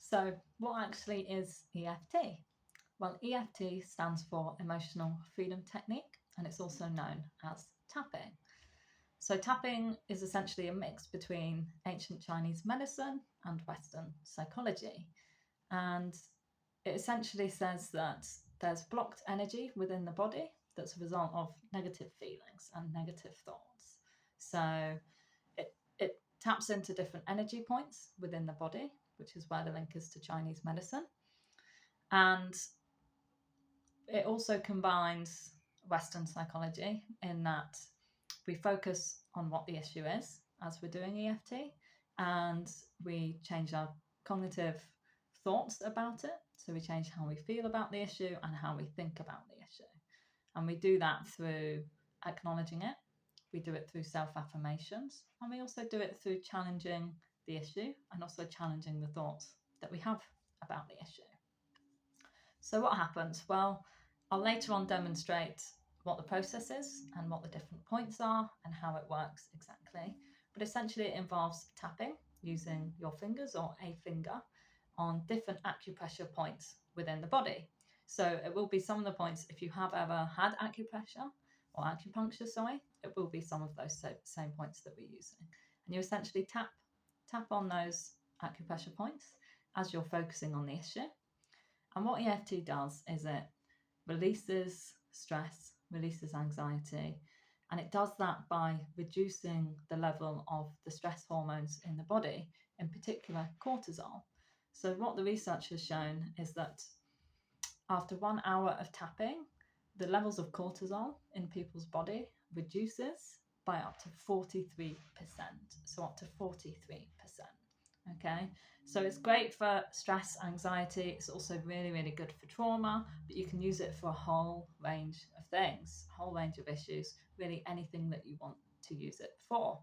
So, what actually is EFT? Well, EFT stands for Emotional Freedom Technique, and it's also known as tapping. So, tapping is essentially a mix between ancient Chinese medicine and Western psychology. And it essentially says that there's blocked energy within the body that's a result of negative feelings and negative thoughts. So, it taps into different energy points within the body, which is where the link is to Chinese medicine. And it also combines Western psychology in that we focus on what the issue is as we're doing EFT, and we change our cognitive thoughts about it. So we change how we feel about the issue and how we think about the issue. And we do that through acknowledging it. We do it through self-affirmations, and we also do it through challenging the issue and also challenging the thoughts that we have about the issue. So what happens? Well, I'll later on demonstrate what the process is and what the different points are and how it works exactly. But essentially it involves tapping using your fingers or a finger on different acupressure points within the body. So it will be some of the points, if you have ever had acupressure or acupuncture, it will be some of those same points that we're using. And you essentially tap on those acupressure points as you're focusing on the issue. And what EFT does is it releases stress, releases anxiety, and it does that by reducing the level of the stress hormones in the body, in particular cortisol. So what the research has shown is that after 1 hour of tapping, the levels of cortisol in people's body reduces by up to 43%. So up to 43%. Okay, so it's great for stress, anxiety. It's also really, really good for trauma, but you can use it for a whole range of things, a whole range of issues, really anything that you want to use it for.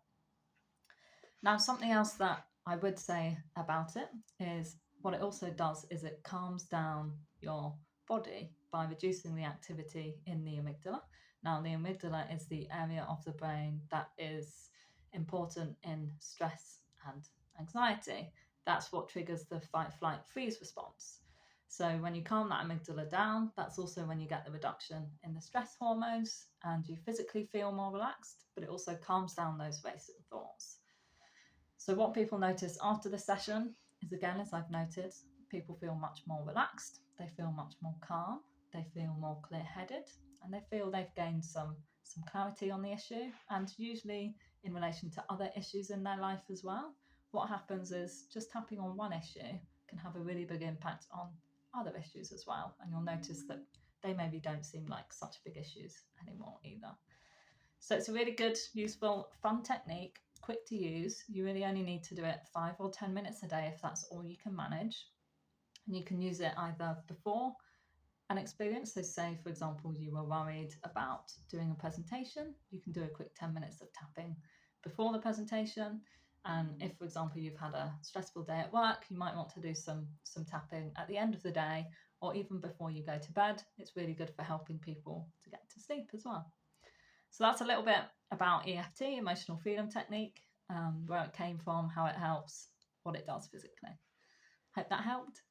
Now, something else that I would say about it is what it also does is it calms down your body by reducing the activity in the amygdala. Now, the amygdala is the area of the brain that is important in stress and anxiety. That's what triggers the fight, flight, freeze response. So when you calm that amygdala down, that's also when you get the reduction in the stress hormones and you physically feel more relaxed, but it also calms down those racing thoughts. So what people notice after the session is, again, as I've noted, people feel much more relaxed, they feel much more calm, they feel more clear-headed, and they feel they've gained some clarity on the issue, and usually in relation to other issues in their life as well. What happens is just tapping on one issue can have a really big impact on other issues as well, and you'll notice that they maybe don't seem like such big issues anymore either. So it's a really good, useful, fun technique, quick to use. You really only need to do it 5 or 10 minutes a day if that's all you can manage. And you can use it either before an experience. So say, for example, you were worried about doing a presentation, you can do a quick 10 minutes of tapping before the presentation. And if, for example, you've had a stressful day at work, you might want to do some tapping at the end of the day or even before you go to bed. It's really good for helping people to get to sleep as well. So that's a little bit about EFT, Emotional Freedom Technique, where it came from, how it helps, what it does physically. Hope that helped.